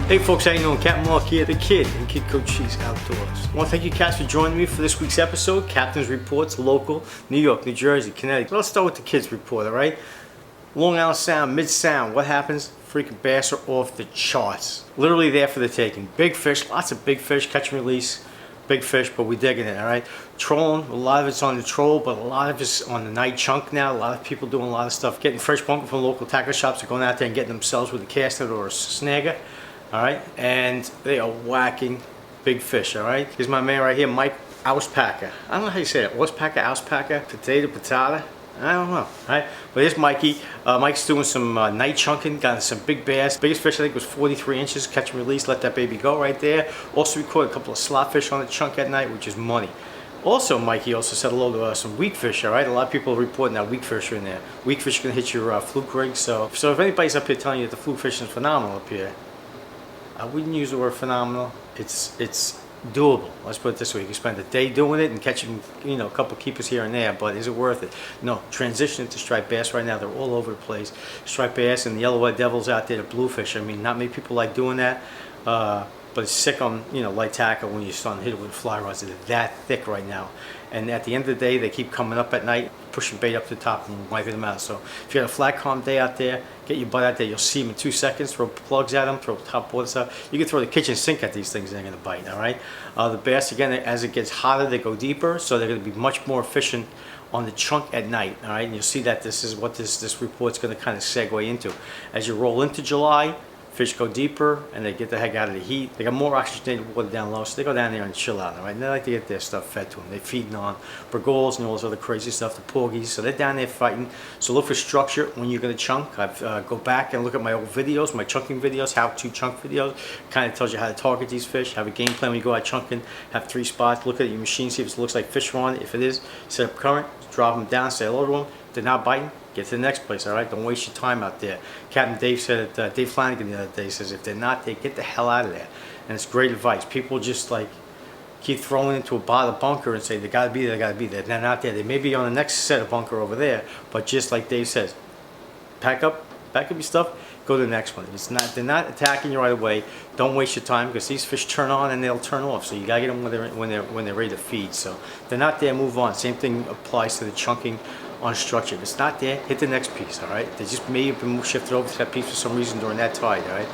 Hey folks, how you doing? Captain Mark here, the kid and Kid Coach Cheese Outdoors. I want to thank you cats for joining me for this week's episode. Captain's Reports, local, New York, New Jersey, Connecticut. Let's start with the kids report, alright? Long Island Sound, Mid-Sound, what happens? Freaking bass are off the charts. Literally there for the taking. Big fish, lots of big fish, catch and release. Big fish, but we're digging it, alright? Trolling, a lot of it's on the troll, but a lot of it's on the night chunk now. A lot of people doing a lot of stuff. Getting fresh bunker from local tackle shops. They're going out there and getting themselves with a caster or a snagger. Alright, and they are whacking big fish, alright? Here's my man right here, Mike Auspacker. I don't know how you say it, Auspacker, Auspacker, potato, I don't know, alright? But here's Mikey. Mike's doing some night chunking, got some big bass. Biggest fish I think was 43 inches, catch and release, let that baby go right there. Also we caught a couple of slot fish on the chunk at night, which is money. Also, Mikey also said hello to some weak fish, alright? A lot of people are reporting that weak fish are in there. Weak fish can hit your fluke rig, so if anybody's up here telling you that the fluke fishing is phenomenal up here, I wouldn't use the word phenomenal. It's doable. Let's put it this way. You can spend a day doing it and catching, you know, a couple of keepers here and there, but is it worth it? No. Transition to striped bass right now. They're all over the place. Striped bass and the yellow-eyed devils out there, the bluefish. I mean, not many people like doing that, but it's sick on, you know, light tackle when you're starting to hit it with fly rods. They're that thick right now. And at the end of the day, they keep coming up at night, pushing bait up to the top and wiping them out. So if you got a flat, calm day out there, get your butt out there, you'll see them in 2 seconds. Throw plugs at them, throw top water stuff. You can throw the kitchen sink at these things, they're going to bite, all right? The bass, again, as it gets hotter, they go deeper, so they're going to be much more efficient on the chunk at night, all right? And you'll see that this is what this report's going to kind of segue into. As you roll into July, fish go deeper and they get the heck out of the heat. They got more oxygenated water down low, so they go down there and chill out, all right? And they like to get their stuff fed to them. They're feeding on burgoles and all this other crazy stuff, the porgies, so they're down there fighting. So look for structure when you're going to chunk. Go back and look at my old videos, my chunking videos, how-to chunk videos. Kind of tells you how to target these fish, have a game plan when you go out chunking, have 3 spots, look at your machine, see if it looks like fish are on it. If it is, set up current, drop them down, say hello to them. If they're not biting, get to the next place, all right? Don't waste your time out there. Captain Dave said it, Dave Flanagan the other day says, if they're not there, get the hell out of there. And it's great advice. People just like keep throwing into a bottle bunker and say they gotta be there, they gotta be there. They're not there. They may be on the next set of bunker over there, but just like Dave says, pack up your stuff, go to the next one. They're not attacking you right away. Don't waste your time because these fish turn on and they'll turn off. So you gotta get them when they're ready to feed. So if they're not there, move on. Same thing applies to the chunking on structure. If it's not there, hit the next piece, all right? They just may have been shifted over to that piece for some reason during that tide, all right?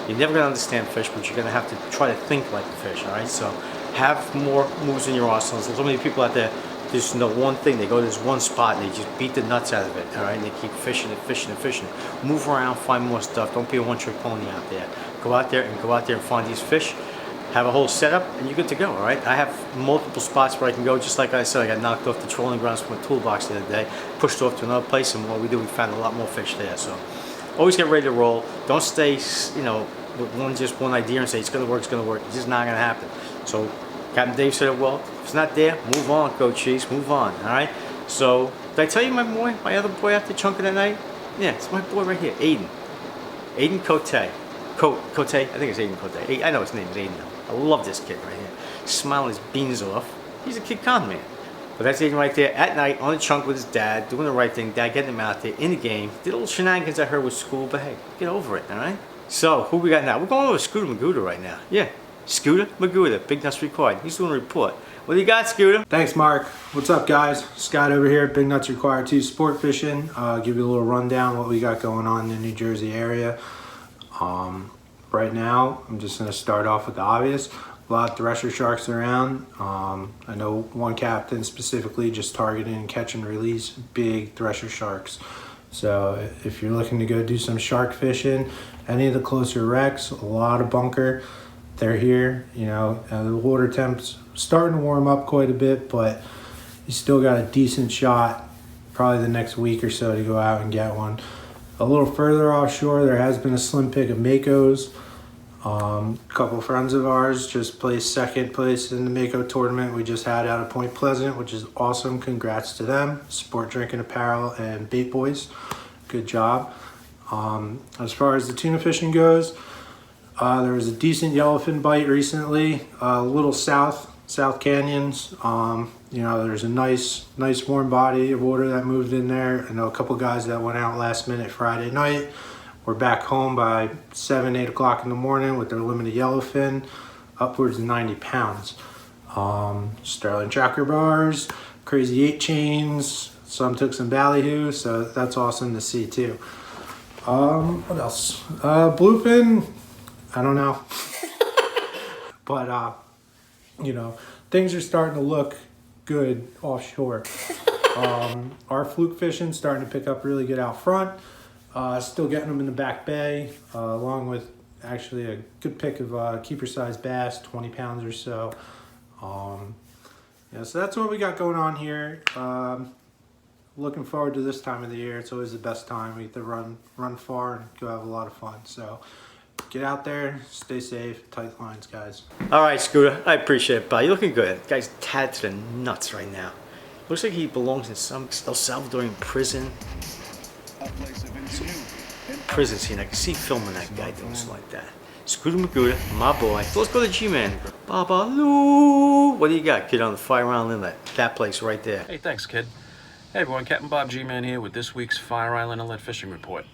You're never gonna understand fish, but you're gonna have to try to think like a fish, all right? So have more moves in your arsenal. There's so many people out there, there's no one thing. They go to this one spot and they just beat the nuts out of it, all right? And they keep fishing and fishing and fishing. Move around, find more stuff. Don't be a one-trick pony out there. Go out there and find these fish. Have a whole setup and you're good to go, all right? I have multiple spots where I can go. Just like I said, I got knocked off the trolling grounds from a toolbox the other day, pushed off to another place, and what we do, we found a lot more fish there. So always get ready to roll. Don't stay, you know, with just one idea and say it's gonna work, it's gonna work. It's just not gonna happen. So Captain Dave said it well. If it's not there, move on, Coach Cheese, move on, all right? So did I tell you my other boy out there chunking at night? Yeah, it's my boy right here, Aiden Cote. I think it's Aiden Cote. I know his name is Aiden now. I love this kid right here. Smiling his beans off. He's a kid con man. But that's Aiden right there at night on the chunk with his dad, doing the right thing. Dad getting him out there in the game. Did little shenanigans I heard with school, but hey, get over it, all right? So, who we got now? We're going over Scooter Magooter right now. Yeah, Scooter Magooter, Big Nuts Required. He's doing a report. What do you got, Scooter? Thanks, Mark. What's up, guys? Scott over here, Big Nuts Required 2 Sport Fishing. Give you a little rundown what we got going on in the New Jersey area. Right now, I'm just going to start off with the obvious. A lot of thresher sharks around. I know one captain specifically just targeting and catch and release big thresher sharks. So if you're looking to go do some shark fishing, any of the closer wrecks, a lot of bunker, they're here. You know, the water temps starting to warm up quite a bit, but you still got a decent shot probably the next week or so to go out and get one. A little further offshore, there has been a slim pick of Makos. A couple friends of ours just placed second place in the Mako tournament we just had out of Point Pleasant, which is awesome. Congrats to them. Sport Drinking Apparel and Bait Boys. Good job. As far as the tuna fishing goes, there was a decent yellowfin bite recently, a little south canyons. You know, there's a nice warm body of water that moved in there. I know a couple guys that went out last minute Friday night were back home by 7, 8 o'clock in the morning with their limited yellowfin, upwards of 90 pounds. Sterling tracker bars, crazy 8 chains, some took some ballyhoo, so that's awesome to see too. What else? Bluefin, I don't know. But, you know, things are starting to look good offshore. Our fluke fishing starting to pick up really good out front. Still getting them in the back bay, along with actually a good pick of keeper-sized bass, 20 pounds or so. Yeah, so that's what we got going on here. Looking forward to this time of the year. It's always the best time. We get to run far and go have a lot of fun. So get out there, stay safe, tight lines, guys. All right, Scooter, I appreciate it, pal. You're looking good. The guy's tattooed to the nuts right now. Looks like he belongs in some El Salvadorian prison. Prison scene. I can see filming that guy doing something like that. Scooter Magooda, my boy. Let's go to G-Man. Babaloo. What do you got, kid, on the Fire Island Inlet? That place right there. Hey, thanks, kid. Hey, everyone. Captain Bob G-Man here with this week's Fire Island Inlet fishing report.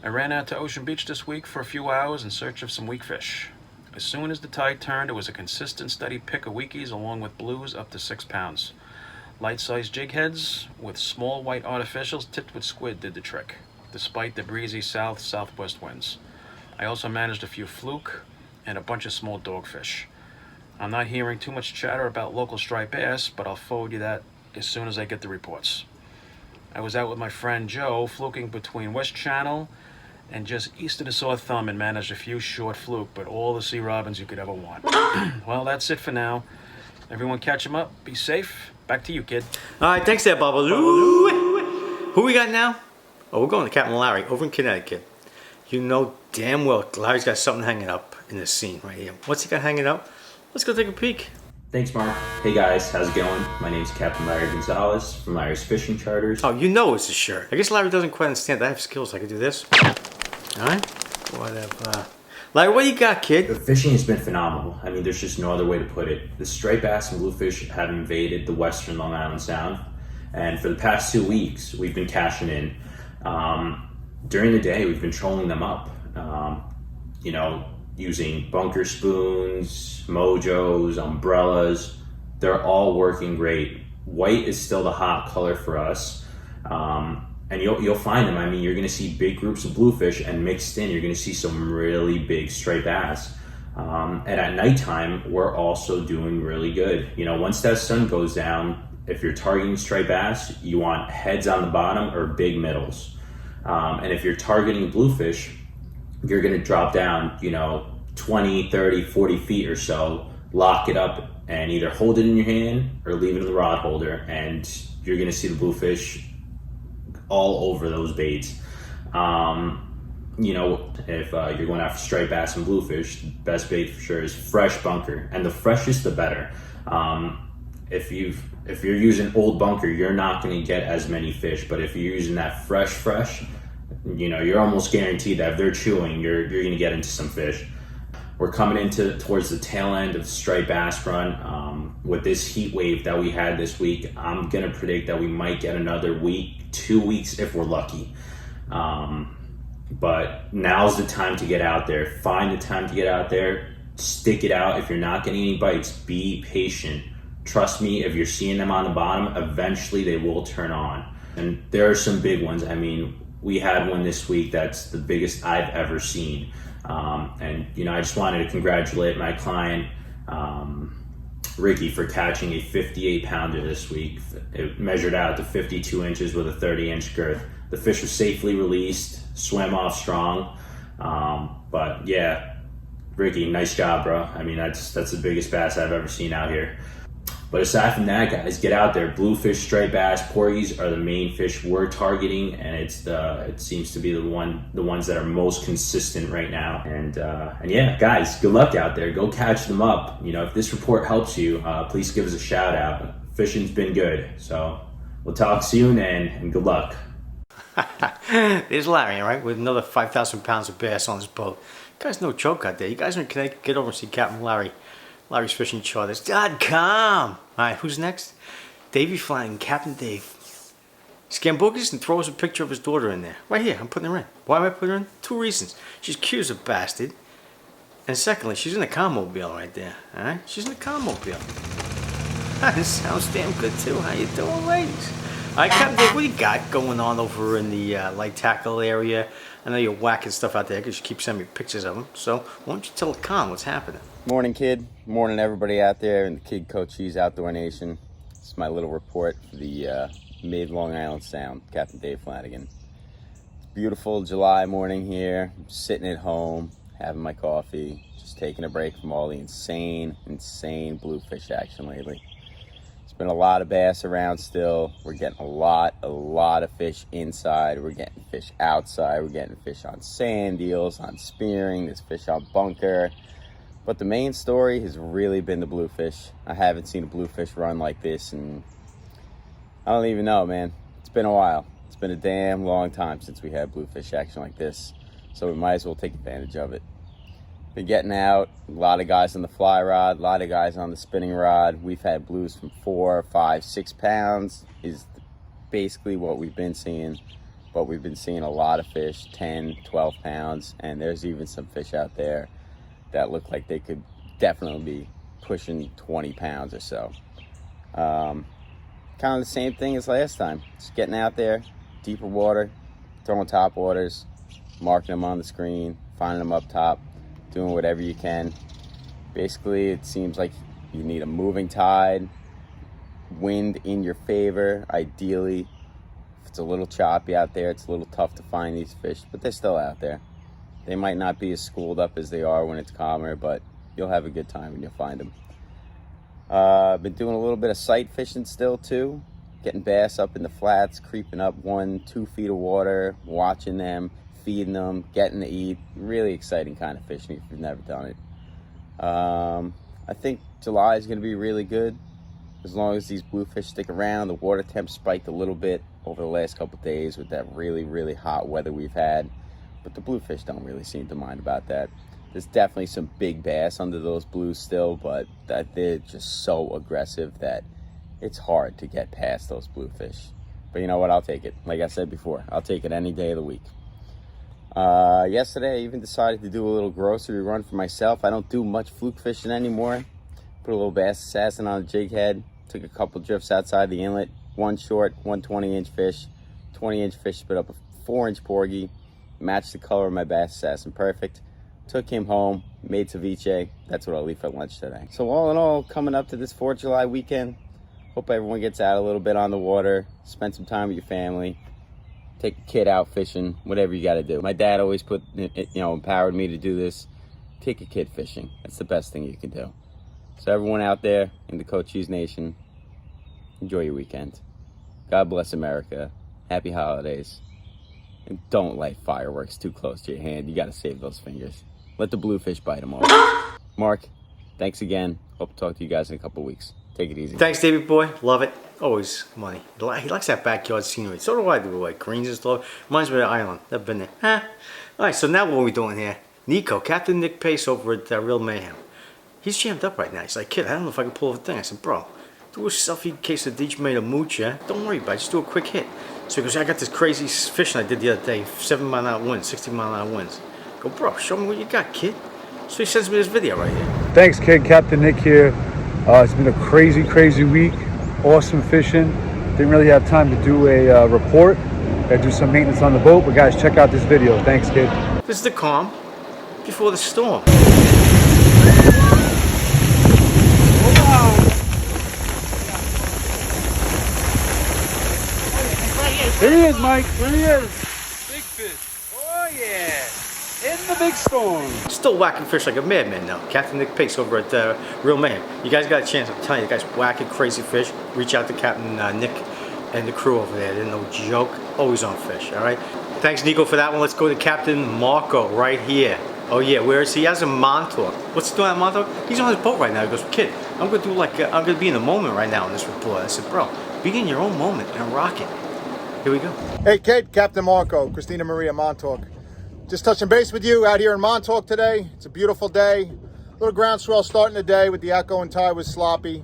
I ran out to Ocean Beach this week for a few hours in search of some weak fish. As soon as the tide turned, it was a consistent, steady pick of weakies along with blues up to 6 pounds. Light-sized jig heads with small white artificials tipped with squid did the trick, despite the breezy south-southwest winds. I also managed a few fluke and a bunch of small dogfish. I'm not hearing too much chatter about local striped bass, but I'll forward you that as soon as I get the reports. I was out with my friend Joe, fluking between West Channel and just east of the Sore Thumb and managed a few short fluke, but all the sea robins you could ever want. Well, that's it for now. Everyone catch 'em up, be safe. Back to you, kid. All right, thanks there, Babaloo. Who we got now? Oh, we're going to Captain Larry over in Connecticut. You know damn well Larry's got something hanging up in this scene right here. What's he got hanging up? Let's go take a peek. Thanks, Mark. Hey guys, how's it going? My name's Captain Larry Gonzalez from Larry's Fishing Charters. Oh, you know it's a shirt. I guess Larry doesn't quite understand that I have skills. I can do this. All right? Whatever. Larry, what do you got, kid? The fishing has been phenomenal. I mean, there's just no other way to put it. The striped bass and bluefish have invaded the western Long Island Sound, and for the past 2 weeks, we've been cashing in. During the day, we've been trolling them up, you know, using bunker spoons, mojos, umbrellas. They're all working great. White is still the hot color for us. And you'll find them. I mean, you're going to see big groups of bluefish, and mixed in, you're going to see some really big striped bass. And at nighttime, we're also doing really good. You know, once that sun goes down, if you're targeting striped bass, you want heads on the bottom or big middles. And if you're targeting bluefish, you're going to drop down, you know, 20, 30, 40 feet or so, lock it up, and either hold it in your hand or leave it in the rod holder, and you're going to see the bluefish all over those baits. You know, if you're going after striped bass and bluefish, the best bait for sure is fresh bunker, and the freshest the better. If you're using old bunker, you're not going to get as many fish, but if you're using that fresh, you know, you're almost guaranteed that if they're chewing, you're going to get into some fish. We're coming towards the tail end of the striped bass run. With this heat wave that we had this week, I'm going to predict that we might get another week, 2 weeks if we're lucky. But now's the time to get out there. Find the time to get out there. Stick it out. If you're not getting any bites, be patient. Trust me, if you're seeing them on the bottom, eventually they will turn on. And there are some big ones. I mean, we had one this week that's the biggest I've ever seen. And, you know, I just wanted to congratulate my client, Ricky, for catching a 58-pounder this week. It measured out to 52 inches with a 30-inch girth. The fish was safely released, swam off strong. But yeah, Ricky, nice job, bro. I mean, that's the biggest bass I've ever seen out here. But aside from that, guys, get out there. Bluefish, striped bass, porgies are the main fish we're targeting, and it seems to be the ones that are most consistent right now. And yeah, guys, good luck out there. Go catch them up. You know, if this report helps you, please give us a shout out. Fishing's been good, so we'll talk soon, and good luck. There's Larry, all right, with another 5,000 pounds of bass on his boat. You guys no joke out there. You guys are in Connecticut, get over and see Captain Larry. Larry's Fishing Charters.com. All right, who's next? Davey Flanagan, Captain Dave. Scambogus and throws a picture of his daughter in there. Right here, I'm putting her in. Why am I putting her in? 2 reasons. She's cute as a bastard. And secondly, she's in a car-mobile right there. Alright? She's in a car-mobile. That sounds damn good too. How you doing, ladies? Alright, Captain Dave, what do you got going on over in the light tackle area? I know you're whacking stuff out there because you keep sending me pictures of them. So, why don't you tell the con what's happening? Morning, kid. Morning, everybody out there in the Kid Cochise Outdoor Nation. This is my little report for the mid-Long Island Sound, Captain Dave Flanagan. It's a beautiful July morning here. I'm sitting at home, having my coffee, just taking a break from all the insane bluefish action lately. There's been a lot of bass around still. We're getting a lot of fish inside. We're getting fish outside. We're getting fish on sand deals, on spearing. There's fish on bunker. But the main story has really been the bluefish. I haven't seen a bluefish run like this, and I don't even know, man. It's been a while. It's been a damn long time since we had bluefish action like this, so we might as well take advantage of it. Been getting out, a lot of guys on the fly rod, a lot of guys on the spinning rod. We've had blues from 4, 5, 6 pounds is basically what we've been seeing, but we've been seeing a lot of fish, 10, 12 pounds, and there's even some fish out there that look like they could definitely be pushing 20 pounds or so. Kind of the same thing as last time. Just getting out there, deeper water, throwing top waters, marking them on the screen, finding them up top, doing whatever you can. Basically, it seems like you need a moving tide, wind in your favor, ideally. If it's a little choppy out there, it's a little tough to find these fish, but they're still out there. They might not be as schooled up as they are when it's calmer, but you'll have a good time when you'll find them. I've been doing a little bit of sight fishing still too, getting bass up in the flats, creeping up 1-2 feet of water, watching them, feeding them, getting to eat. Really exciting kind of fishing if you've never done it. I think July is going to be really good as long as these bluefish stick around. The water temp spiked a little bit over the last couple of days with that really hot weather we've had, but the bluefish don't really seem to mind about that. There's definitely some big bass under those blues still, but they're just so aggressive that it's hard to get past those bluefish. But you know what? I'll take it. Like I said before, I'll take it any day of the week. Yesterday, I even decided to do a little grocery run for myself. I don't do much fluke fishing anymore. Put a little bass assassin on a jig head. Took a couple drifts outside the inlet. One short, 120-inch fish. 20-inch fish spit up a 4-inch porgy. Matched the color of my bass assassin perfect. Took him home, made ceviche. That's what I'll eat for lunch today. So all in all, coming up to this 4th of July weekend, hope everyone gets out a little bit on the water, spend some time with your family, take a kid out fishing, whatever you got to do. My dad always empowered me to do this. Take a kid fishing. That's the best thing you can do. So everyone out there in the Cochise Nation, enjoy your weekend. God bless America. Happy holidays. And don't light fireworks too close to your hand. You got to save those fingers. Let the bluefish bite them off. Mark, thanks again. Hope to talk to you guys in a couple weeks. Take it easy. Thanks, David boy. Love it. Always money. He likes that backyard scenery. So do I do, like greens and stuff. Reminds me of the island. Never been there. All right, so now what are we doing here? Nico, Captain Nick Pace over at Real Mayhem. He's jammed up right now. He's like, kid, I don't know if I can pull off a thing. I said, bro, do a selfie case of Deech made a mooch, yeah? Don't worry about it. Just do a quick hit. So he goes, I got this crazy fishing I did the other day. 7-mile-an-hour winds, 60-mile-an-hour winds. I go, bro, show me what you got, kid. So he sends me this video right here. Thanks, kid. Captain Nick here. It's been a crazy week. Awesome fishing. Didn't really have time to do a report. Gotta do some maintenance on the boat. But guys, check out this video. Thanks, kid. This is the calm before the storm. There he is, Mike. There he is. Big fish. Oh, yeah. In the big storm. Still whacking fish like a madman now. Captain Nick Pace over at Real Mayhem. You guys got a chance. I'm telling you, the guy's whacking crazy fish. Reach out to Captain Nick and the crew over there. They're no joke. Always on fish, all right? Thanks, Nico, for that one. Let's go to Captain Marco right here. Oh, yeah. Where is he? He has a Montauk. What's he doing at Montauk? He's on his boat right now. He goes, kid, I'm going to do I'm going to be in the moment right now in this report. I said, bro, be in your own moment and rock it. Here we go. Hey kid, Captain Marco, Christina Maria Montauk. Just touching base with you out here in Montauk today. It's a beautiful day. Little groundswell starting the day with the echo and tide was sloppy.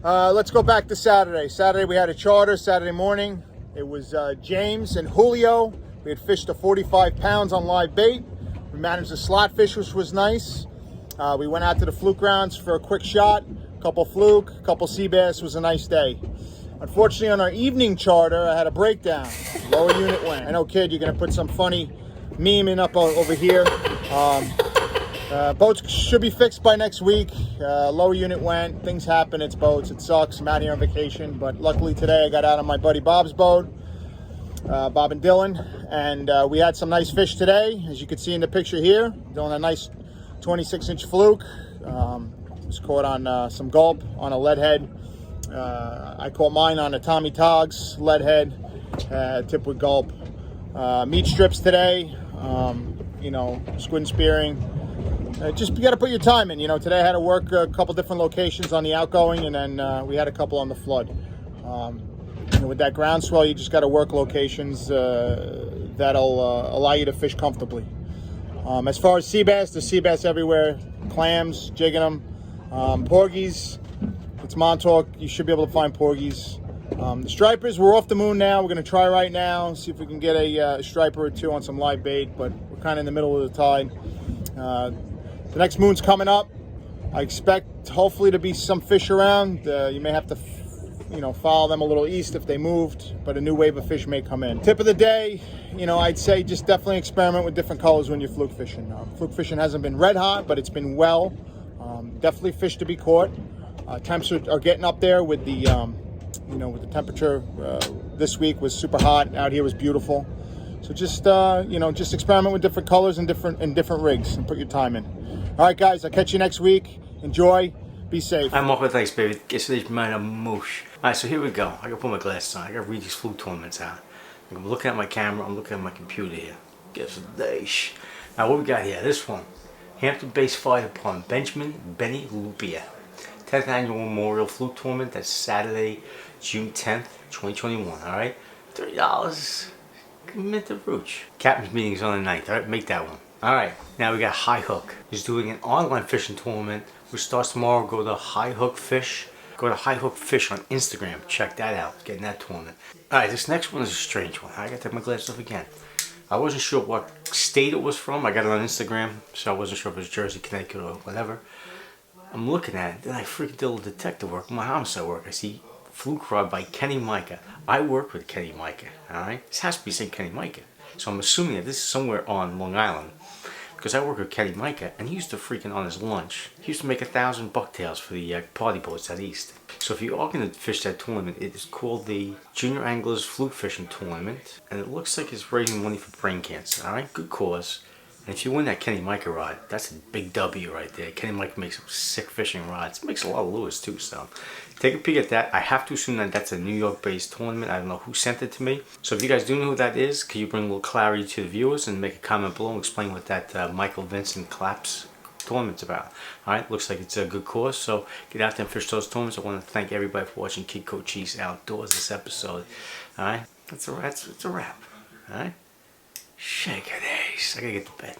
Let's go back to Saturday. Saturday we had a charter, Saturday morning. It was James and Julio. We had fished to 45 pounds on live bait. We managed a slot fish, which was nice. We went out to the fluke grounds for a quick shot. A couple fluke, a couple sea bass. It was a nice day. Unfortunately, on our evening charter, I had a breakdown. Lower unit went. I know, kid, you're going to put some funny memeing up over here. Boats should be fixed by next week. Lower unit went. Things happen. It's boats. It sucks. I'm out here on vacation. But luckily today I got out on my buddy Bob's boat, Bob and Dylan. And we had some nice fish today. As you can see in the picture here, doing a nice 26-inch fluke. Was caught on some gulp on a lead head. I caught mine on a Tommy Togs lead head, tip with gulp. Meat strips today, you know, squid and spearing. Just you got to put your time in. You know, today I had to work a couple different locations on the outgoing, and then we had a couple on the flood. You know, with that groundswell, you just got to work locations that'll allow you to fish comfortably. As far as sea bass, there's sea bass everywhere. Clams, jigging them. Porgies, it's Montauk. You should be able to find porgies. The stripers, we're off the moon now. We're going to try right now, see if we can get a striper or two on some live bait, but we're kind of in the middle of the tide. The next moon's coming up. I expect hopefully to be some fish around. You may have to, you know, follow them a little east if they moved, but a new wave of fish may come in. Tip of the day, you know, I'd say just definitely experiment with different colors when you're fluke fishing. Fluke fishing hasn't been red hot, but it's been well. Definitely fish to be caught. Temps are getting up there with the, you know, with the temperature. This week was super hot. Out here was beautiful. So just, you know, just experiment with different colors and different rigs and put your time in. All right, guys, I'll catch you next week. Enjoy. Be safe. I'm off with thanks, baby. Guess this man a moosh. Alright, so here we go. I gotta put my glasses on. I gotta read these fluke tournaments out. I'm looking at my camera, I'm looking at my computer here. Guess the day. Now what we got here? This one. Hampton-based Fire Department, Benjamin Benny Lupia. 10th Annual Memorial Fluke Tournament. That's Saturday, June 10th, 2021. Alright? $30. Mint the Rooch. Captain's meeting's on the 9th. Alright, make that one. Alright, now we got High Hook. He's doing an online fishing tournament which starts tomorrow. Go to High Hook Fish. Go to High Hook Fish on Instagram. Check that out. Get in that tournament. Alright, this next one is a strange one. I gotta take my glasses off again. I wasn't sure what state it was from. I got it on Instagram, so I wasn't sure if it was Jersey, Connecticut, or whatever. I'm looking at it, then I freaking did a little detective work, my homicide work. I see fluke rod by Kenny Micah. I work with Kenny Micah, alright? This has to be St. Kenny Micah. So I'm assuming that this is somewhere on Long Island. Because I work with Kenny Micah, and he used to freaking on his lunch. He used to make 1,000 bucktails for the party boats out east. So if you are going to fish that tournament, it is called the Junior Anglers Fluke Fishing Tournament. And it looks like it's raising money for brain cancer, alright? Good cause. And if you win that Kenny Micah rod, that's a big W right there. Kenny Micah makes some sick fishing rods. Makes a lot of lures too, so take a peek at that. I have to assume that that's a New York-based tournament. I don't know who sent it to me. So if you guys do know who that is, can you bring a little clarity to the viewers and make a comment below and explain what that Michael Vincent Claps tournament's about. Alright, looks like it's a good course, so get out there and fish those tournaments. I want to thank everybody for watching Kid Cochise Outdoors this episode. Alright, it's a wrap. Alright? Shake it, ace. I gotta get to bed.